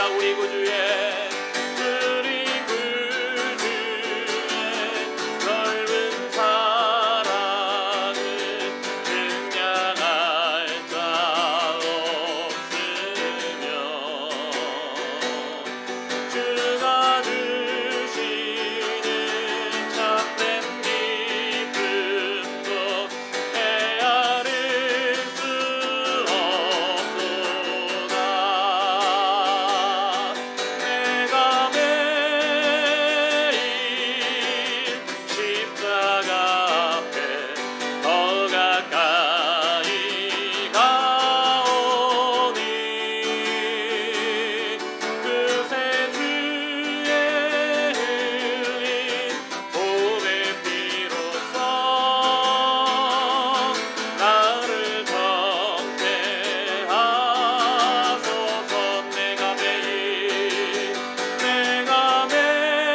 찬송합니다. 우리 구주의 넓은 사랑을 증량할 자 없으며 주가 주시는 참된 기쁨도 헤아릴 수 없도다. 내가 매일 십자가 앞에 더 가까이 가오니 그새 주의 흘린 보배 피로써 나를 정죄하소서.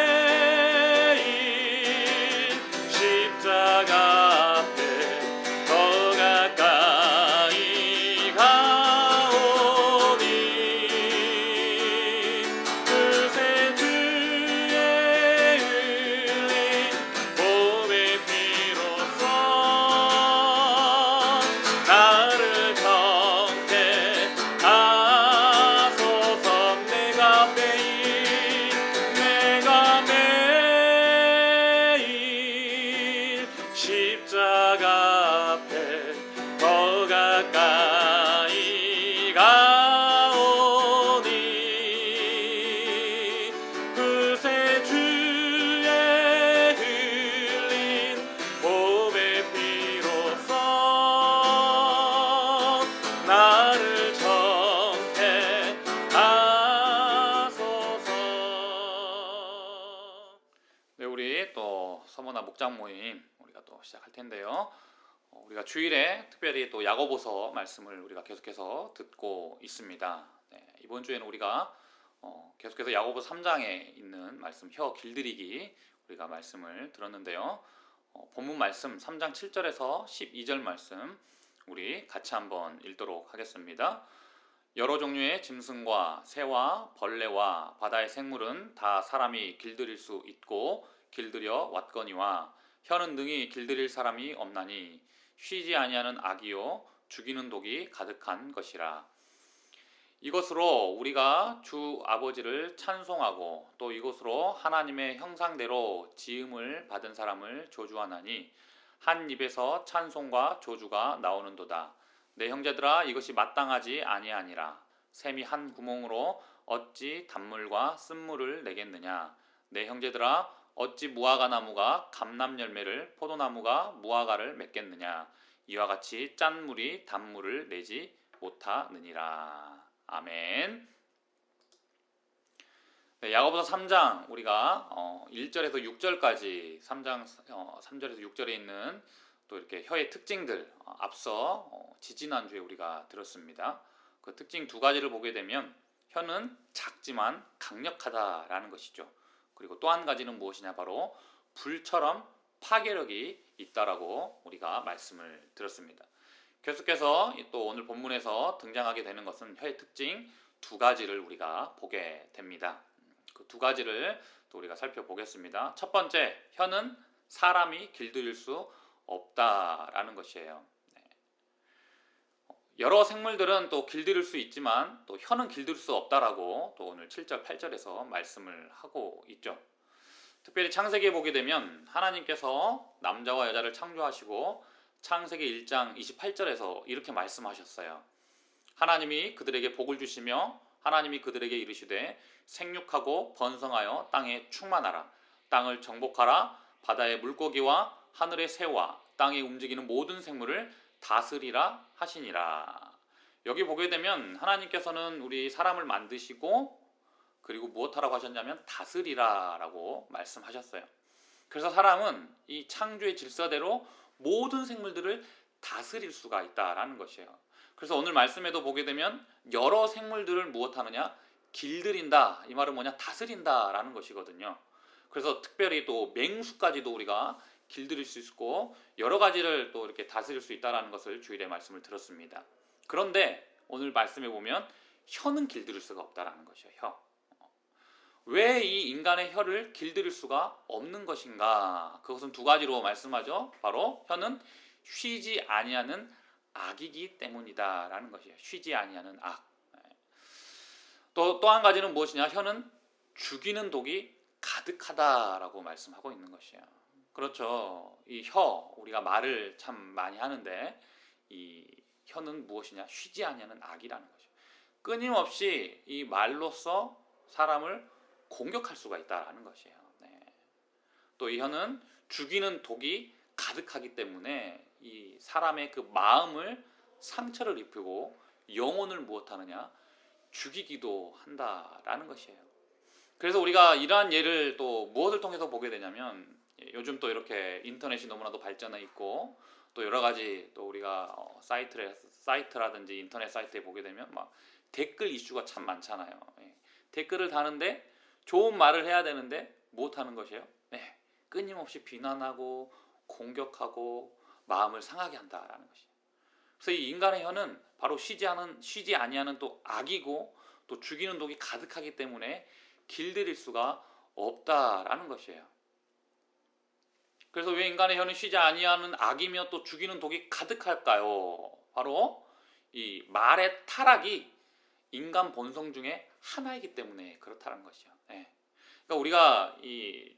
내가 매일 십자가 앞에 더 가까이 가오니 그새 주의 흘린 보배 피로써 나를 정죄하소서. 내가 매일 십자가 앞에 더 가까이 가오니 그새 주의 흘린 보배 피로써 나를 정죄하소서. 네, 우리 또 서머나 목장 모임 우리가 또 시작할 텐데요. 우리가 주일에 특별히 또 야고보서 말씀을 우리가 계속해서 듣고 있습니다. 네, 이번 주에는 우리가 계속해서 야고보서 3장에 있는 말씀 혀 길들이기 우리가 말씀을 들었는데요. 본문 말씀 3장 7절에서 12절 말씀 우리 같이 한번 읽도록 하겠습니다. 여러 종류의 짐승과 새와 벌레와 바다의 생물은 다 사람이 길들일 수 있고 길들여 왔거니와 혀는 능히 길들일 사람이 없나니 쉬지 아니하는 악이요 죽이는 독이 가득한 것이라. 이것으로 우리가 주 아버지를 찬송하고 또 이것으로 하나님의 형상대로 지음을 받은 사람을 조주하나니 한 입에서 찬송과 조주가 나오는도다. 내 형제들아 이것이 마땅하지 아니하니라. 샘이 한 구멍으로 어찌 단물과 쓴물을 내겠느냐. 내 형제들아 어찌 무화과 나무가 감람 열매를 포도나무가 무화과를 맺겠느냐. 이와 같이 짠 물이 단물을 내지 못하느니라. 아멘. 네, 야고보서 3장 우리가 1절에서 6절까지 3장 3절에서 6절에 있는 또 이렇게 혀의 특징들 앞서 지지난주에 우리가 들었습니다. 그 특징 두 가지를 보게 되면 혀는 작지만 강력하다라는 것이죠. 그리고 또 한 가지는 무엇이냐, 바로 불처럼 파괴력이 있다라고 우리가 말씀을 들었습니다. 계속해서 또 오늘 본문에서 등장하게 되는 것은 혀의 특징 두 가지를 우리가 보게 됩니다. 그 두 가지를 또 우리가 살펴보겠습니다. 첫 번째, 혀는 사람이 길들일 수 없다라는 것이에요. 여러 생물들은 또 길들일 수 있지만 또 혀는 길들일 수 없다라고 또 오늘 7절 8절에서 말씀을 하고 있죠. 특별히 창세기에 보게 되면 하나님께서 남자와 여자를 창조하시고 창세기 1장 28절에서 이렇게 말씀하셨어요. 하나님이 그들에게 복을 주시며 하나님이 그들에게 이르시되 생육하고 번성하여 땅에 충만하라. 땅을 정복하라. 바다의 물고기와 하늘의 새와 땅에 움직이는 모든 생물을 다스리라 하시니라. 여기 보게 되면 하나님께서는 우리 사람을 만드시고 그리고 무엇하라고 하셨냐면 다스리라 라고 말씀하셨어요. 그래서 사람은 이 창조의 질서대로 모든 생물들을 다스릴 수가 있다라는 것이에요. 그래서 오늘 말씀에도 보게 되면 여러 생물들을 무엇하느냐? 길들인다. 이 말은 뭐냐? 다스린다라는 것이거든요. 그래서 특별히 또 맹수까지도 우리가 길들일 수 있고 여러 가지를 또 이렇게 다스릴 수 있다라는 것을 주일에 말씀을 들었습니다. 그런데 오늘 말씀에 보면 혀는 길들일 수가 없다라는 것이에요. 혀. 왜 이 인간의 혀를 길들일 수가 없는 것인가? 그것은 두 가지로 말씀하죠. 바로 혀는 쉬지 아니하는 악이기 때문이다라는 것이에요. 쉬지 아니하는 악. 또 한 가지는 무엇이냐? 혀는 죽이는 독이 가득하다라고 말씀하고 있는 것이에요. 그렇죠. 이 혀, 우리가 말을 참 많이 하는데 이 혀는 무엇이냐? 쉬지 아니하는 악이라는 것이에요. 끊임없이 이 말로써 사람을 공격할 수가 있다라는 것이에요. 네. 또 이 혀는 죽이는 독이 가득하기 때문에 이 사람의 그 마음을 상처를 입히고 영혼을 무엇하느냐? 죽이기도 한다라는 것이에요. 그래서 우리가 이러한 예를 또 무엇을 통해서 보게 되냐면 요즘 또 이렇게 인터넷이 너무나도 발전해 있고 또 여러 가지 또 우리가 사이트라든지 인터넷 사이트에 보게 되면 막 댓글 이슈가 참 많잖아요. 댓글을 다는데 좋은 말을 해야 되는데 못하는 것이에요. 네, 끊임없이 비난하고 공격하고 마음을 상하게 한다라는 것이에요. 그래서 이 인간의 혀는 바로 쉬지 아니하는 또 악이고 또 죽이는 독이 가득하기 때문에 길들일 수가 없다라는 것이에요. 그래서 왜 인간의 혀는 쉬지 아니하는 악이며 또 죽이는 독이 가득할까요? 바로 이 말의 타락이 인간 본성 중에 하나이기 때문에 그렇다는 것이죠. 예. 그러니까 우리가 이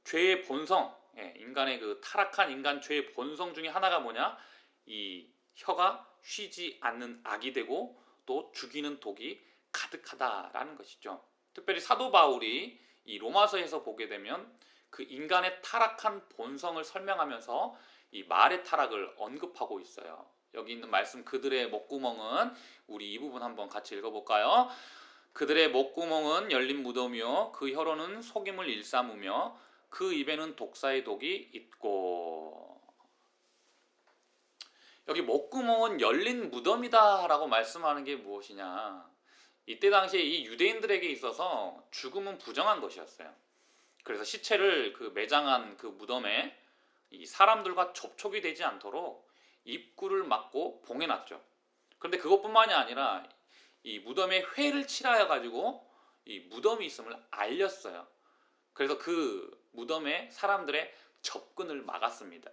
죄의 본성, 인간의 그 타락한 인간 죄의 본성 중에 하나가 뭐냐? 이 혀가 쉬지 않는 악이 되고 또 죽이는 독이 가득하다라는 것이죠. 특별히 사도 바울이 이 로마서에서 보게 되면 그 인간의 타락한 본성을 설명하면서 이 말의 타락을 언급하고 있어요. 여기 있는 말씀 그들의 목구멍은 우리 이 부분 한번 같이 읽어볼까요? 그들의 목구멍은 열린 무덤이요 그 혀로는 속임을 일삼으며 그 입에는 독사의 독이 있고. 여기 목구멍은 열린 무덤이다 라고 말씀하는 게 무엇이냐? 이때 당시에 이 유대인들에게 있어서 죽음은 부정한 것이었어요. 그래서 시체를 그 매장한 그 무덤에 이 사람들과 접촉이 되지 않도록 입구를 막고 봉해놨죠. 그런데 그것뿐만이 아니라 이 무덤에 회를 칠하여 가지고 이 무덤이 있음을 알렸어요. 그래서 그 무덤에 사람들의 접근을 막았습니다.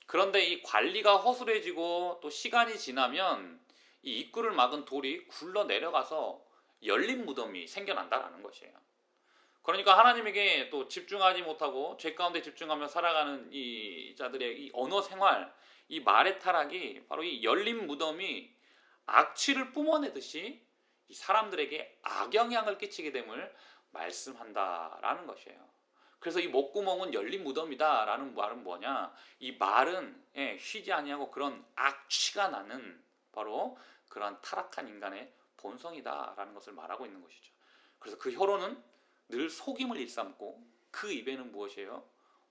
그런데 이 관리가 허술해지고 또 시간이 지나면 이 입구를 막은 돌이 굴러 내려가서 열린 무덤이 생겨난다는 것이에요. 그러니까 하나님에게 또 집중하지 못하고 죄 가운데 집중하며 살아가는 이 자들의 이 언어 생활, 이 말의 타락이 바로 이 열린 무덤이 악취를 뿜어내듯이 이 사람들에게 악영향을 끼치게 됨을 말씀한다라는 것이에요. 그래서 이 목구멍은 열린 무덤이다라는 말은 뭐냐? 이 말은 쉬지 아니하고 그런 악취가 나는 바로 그러한 타락한 인간의 본성이다라는 것을 말하고 있는 것이죠. 그래서 그 혀로는 늘 속임을 일삼고 그 입에는 무엇이에요?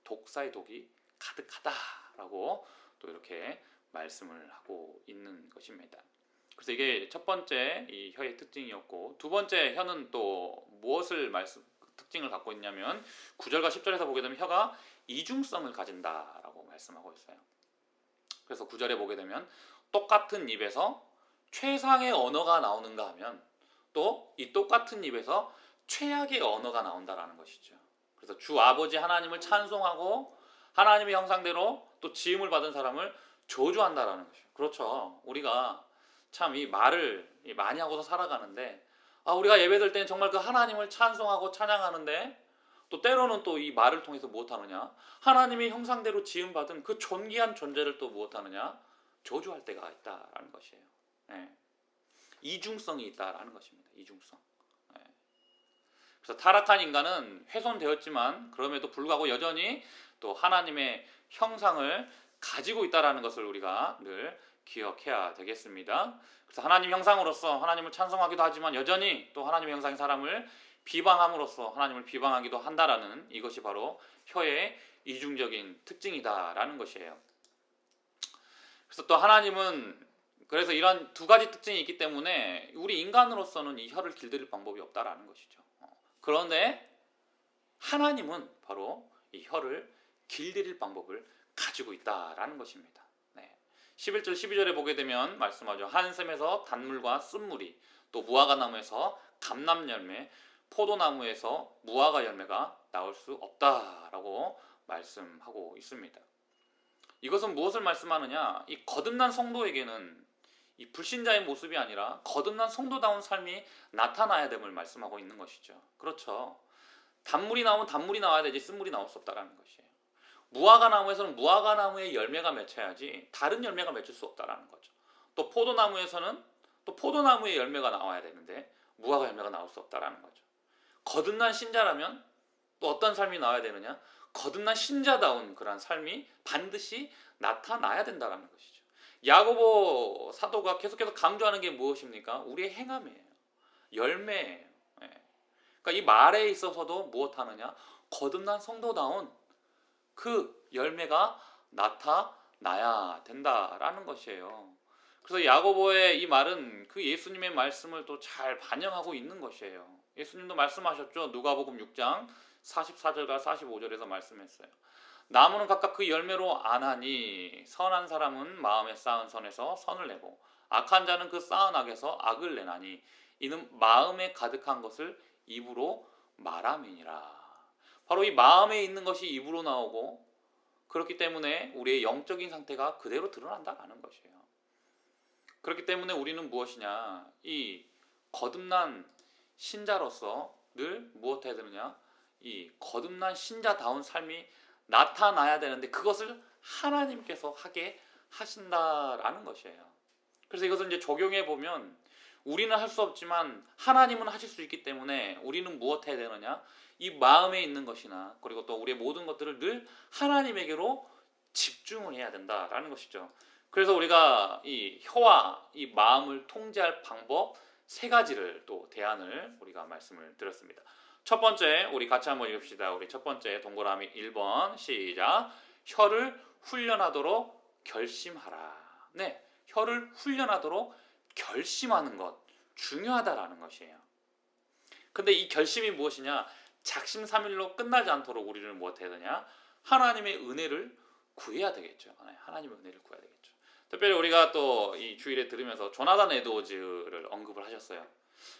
독사의 독이 가득하다라고 또 이렇게 말씀을 하고 있는 것입니다. 그래서 이게 첫 번째 이 혀의 특징이었고, 두 번째 혀는 또 무엇을 특징을 갖고 있냐면 9절과 10절에서 보게 되면 혀가 이중성을 가진다라고 말씀하고 있어요. 그래서 9절에 보게 되면 똑같은 입에서 최상의 언어가 나오는가 하면 또 이 똑같은 입에서 최악의 언어가 나온다라는 것이죠. 그래서 주 아버지 하나님을 찬송하고 하나님의 형상대로 또 지음을 받은 사람을 저주한다라는 것이죠. 그렇죠. 우리가 참 이 말을 많이 하고서 살아가는데 우리가 예배드릴 때는 정말 그 하나님을 찬송하고 찬양하는데 또 때로는 또 이 말을 통해서 무엇하느냐? 하나님의 형상대로 지음받은 그 존귀한 존재를 또 무엇하느냐? 저주할 때가 있다라는 것이에요. 네. 이중성이 있다라는 것입니다. 이중성. 네. 그래서 타락한 인간은 훼손되었지만 그럼에도 불구하고 여전히 또 하나님의 형상을 가지고 있다라는 것을 우리가 늘 기억해야 되겠습니다. 그래서 하나님 형상으로서 하나님을 찬송하기도 하지만 여전히 또 하나님의 형상의 사람을 비방함으로써 하나님을 비방하기도 한다라는 이것이 바로 혀의 이중적인 특징이다라는 것이에요. 그래서 또 하나님은 그래서 이런 두 가지 특징이 있기 때문에 우리 인간으로서는 이 혀를 길들일 방법이 없다라는 것이죠. 그런데 하나님은 바로 이 혀를 길들일 방법을 가지고 있다라는 것입니다. 11절 12절에 보게 되면 말씀하죠. 한 샘에서 단물과 쓴물이 또 무화과 나무에서 감람 열매, 포도나무에서 무화과 열매가 나올 수 없다라고 말씀하고 있습니다. 이것은 무엇을 말씀하느냐? 이 거듭난 성도에게는 이 불신자의 모습이 아니라 거듭난 성도다운 삶이 나타나야 됨을 말씀하고 있는 것이죠. 그렇죠. 단물이 나오면 단물이 나와야 되지 쓴물이 나올 수 없다라는 것이에요. 무화과 나무에서는 무화과 나무의 열매가 맺혀야지 다른 열매가 맺힐 수 없다라는 거죠. 또 포도나무에서는 또 포도나무의 열매가 나와야 되는데 무화과 열매가 나올 수 없다라는 거죠. 거듭난 신자라면 또 어떤 삶이 나와야 되느냐? 거듭난 신자다운 그러한 삶이 반드시 나타나야 된다는 것이죠. 야고보 사도가 계속해서 강조하는 게 무엇입니까? 우리의 행함이에요. 열매예요. 그러니까 이 말에 있어서도 무엇하느냐? 거듭난 성도다운 그 열매가 나타나야 된다라는 것이에요. 그래서 야고보의 이 말은 그 예수님의 말씀을 또 잘 반영하고 있는 것이에요. 예수님도 말씀하셨죠. 누가복음 6장 44절과 45절에서 말씀했어요. 나무는 각각 그 열매로 아나니 선한 사람은 마음에 쌓은 선에서 선을 내고 악한 자는 그 쌓은 악에서 악을 내나니 이는 마음에 가득한 것을 입으로 말함이니라. 바로 이 마음에 있는 것이 입으로 나오고 그렇기 때문에 우리의 영적인 상태가 그대로 드러난다는 것이에요. 그렇기 때문에 우리는 무엇이냐? 이 거듭난 신자로서 늘 무엇 해야 되느냐? 이 거듭난 신자다운 삶이 나타나야 되는데 그것을 하나님께서 하게 하신다라는 것이에요. 그래서 이것을 이제 적용해 보면 우리는 할 수 없지만 하나님은 하실 수 있기 때문에 우리는 무엇 해야 되느냐? 이 마음에 있는 것이나 그리고 또 우리의 모든 것들을 늘 하나님에게로 집중을 해야 된다라는 것이죠. 그래서 우리가 이 혀와 이 마음을 통제할 방법 세 가지를 또 대안을 우리가 말씀을 드렸습니다. 첫 번째 우리 같이 한번 읽읍시다. 우리 첫 번째 동그라미 1번 시작. 혀를 훈련하도록 결심하라. 네, 혀를 훈련하도록 결심하는 것 중요하다라는 것이에요. 근데 이 결심이 무엇이냐? 작심삼일로 끝나지 않도록 우리를 무엇 해야 되냐? 하나님의 은혜를 구해야 되겠죠. 하나님의 은혜를 구해야 되겠죠. 특별히 우리가 또 이 주일에 들으면서 조나단 에드워즈를 언급을 하셨어요.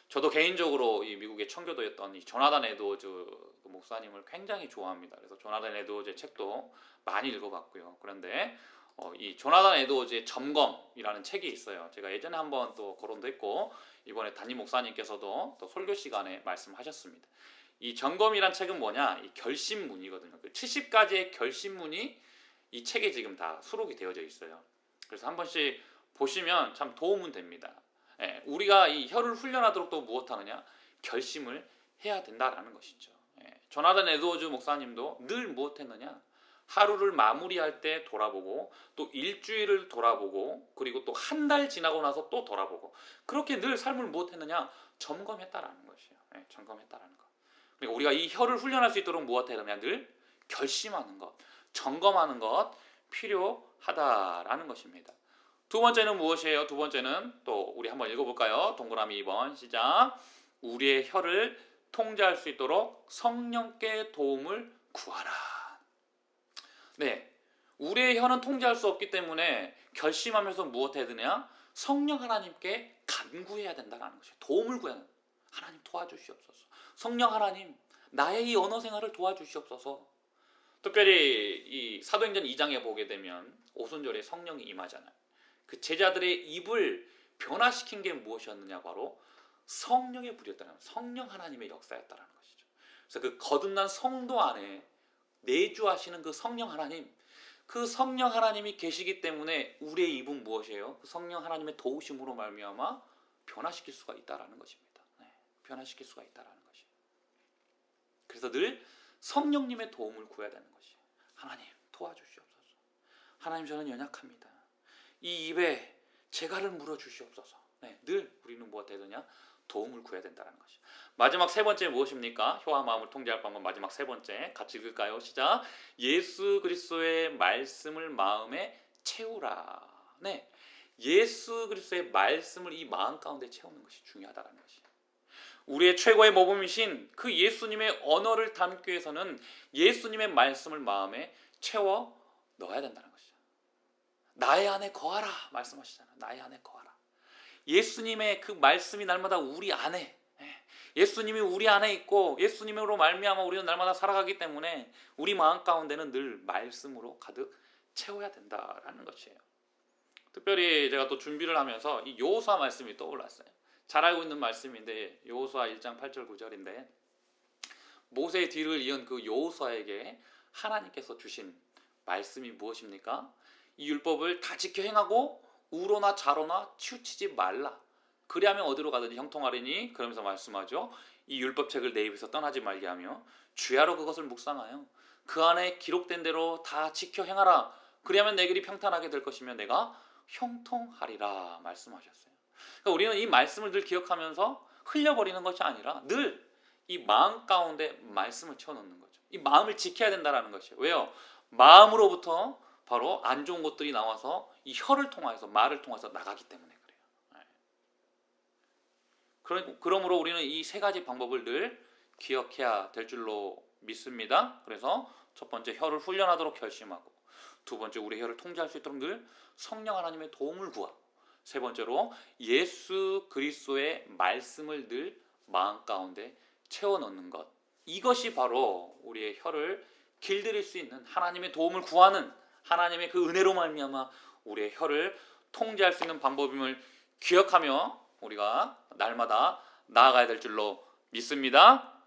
저도 개인적으로 이 미국의 청교도였던 이 조나단 에드워즈 목사님을 굉장히 좋아합니다. 그래서 조나단 에드워즈의 책도 많이 읽어봤고요. 그런데 이 조나단 에드워즈의 점검이라는 책이 있어요. 제가 예전에 한번 또 거론도 했고 이번에 담임 목사님께서도 또 설교 시간에 말씀하셨습니다. 이 점검이란 책은 뭐냐? 이 결심문이거든요. 그 70가지의 결심문이 이 책에 지금 다 수록이 되어져 있어요. 그래서 한 번씩 보시면 참 도움은 됩니다. 예, 우리가 이 혀를 훈련하도록 또 무엇하느냐? 결심을 해야 된다라는 것이죠. 예, 조나단 에드워즈 목사님도 늘 무엇했느냐? 하루를 마무리할 때 돌아보고 또 일주일을 돌아보고 그리고 또 한 달 지나고 나서 또 돌아보고 그렇게 늘 삶을 무엇했느냐? 점검했다라는 것이에요. 예, 점검했다라는 것. 그러니까 우리가 이 혀를 훈련할 수 있도록 무엇해야 되냐? 늘 결심하는 것, 점검하는 것 필요하다라는 것입니다. 두 번째는 무엇이에요? 두 번째는 또 우리 한번 읽어볼까요? 동그라미 2번 시작. 우리의 혀를 통제할 수 있도록 성령께 도움을 구하라. 네, 우리의 혀는 통제할 수 없기 때문에 결심하면서 무엇 해야 되냐? 성령 하나님께 간구해야 된다는 것이에요. 도움을 구해야 된다. 하나님 도와주시옵소서. 성령 하나님, 나의 이 언어 생활을 도와주시옵소서. 특별히 이 사도행전 2장에 보게 되면 오순절에 성령이 임하잖아요. 그 제자들의 입을 변화시킨 게 무엇이었느냐? 바로 성령의 불이었다는 거예요. 성령 하나님의 역사였다는 것이죠. 그래서 그 거듭난 성도 안에 내주하시는 그 성령 하나님, 그 성령 하나님이 계시기 때문에 우리의 입은 무엇이에요? 그 성령 하나님의 도우심으로 말미암아 변화시킬 수가 있다라는 것입니다. 네, 변화시킬 수가 있다라는 것이에요. 그래서 늘 성령님의 도움을 구해야 되는 것이에요. 하나님 도와주시옵소서. 하나님 저는 연약합니다. 이 입에 재갈을 물어주시옵소서. 네, 늘 우리는 무엇 해야 되냐? 도움을 구해야 된다는 것이죠. 마지막 세 번째 무엇입니까? 혀와 마음을 통제할 방법 마지막 세 번째 같이 읽을까요? 시작. 예수 그리스도의 말씀을 마음에 채우라. 네, 예수 그리스도의 말씀을 이 마음 가운데 채우는 것이 중요하다는 것이죠. 우리의 최고의 모범이신 그 예수님의 언어를 담기 위해서는 예수님의 말씀을 마음에 채워 넣어야 된다는 것이죠. 나의 안에 거하라 말씀하시잖아요. 나의 안에 거하라. 예수님의 그 말씀이 날마다 우리 안에, 예수님이 우리 안에 있고 예수님으로 말미암아 우리는 날마다 살아가기 때문에 우리 마음 가운데는 늘 말씀으로 가득 채워야 된다라는 것이에요. 특별히 제가 또 준비를 하면서 이 여호수아 말씀이 떠올랐어요. 잘 알고 있는 말씀인데 여호수아 1장 8절 9절인데 모세의 뒤를 이은 그 여호수아에게 하나님께서 주신 말씀이 무엇입니까? 이 율법을 다 지켜 행하고 우로나 좌로나 치우치지 말라. 그리하면 어디로 가든지 형통하리니, 그러면서 말씀하죠. 이 율법책을 내 입에서 떠나지 말게 하며 주야로 그것을 묵상하여 그 안에 기록된 대로 다 지켜 행하라. 그리하면 내 길이 평탄하게 될 것이며 내가 형통하리라 말씀하셨어요. 그러니까 우리는 이 말씀을 늘 기억하면서 흘려버리는 것이 아니라 늘 이 마음 가운데 말씀을 채워넣는 거죠. 이 마음을 지켜야 된다는 것이에요. 왜요? 마음으로부터 바로 안 좋은 것들이 나와서 이 혀를 통해서, 말을 통해서 나가기 때문에 그래요. 그러므로 우리는 이 세 가지 방법을 늘 기억해야 될 줄로 믿습니다. 그래서 첫 번째, 혀를 훈련하도록 결심하고, 두 번째, 우리 혀를 통제할 수 있도록 늘 성령 하나님의 도움을 구하고, 세 번째로 예수 그리스도의 말씀을 늘 마음 가운데 채워 넣는 것. 이것이 바로 우리의 혀를 길들일 수 있는, 하나님의 도움을 구하는, 하나님의 그 은혜로 말미암아 우리의 혀를 통제할 수 있는 방법임을 기억하며 우리가 날마다 나아가야 될 줄로 믿습니다.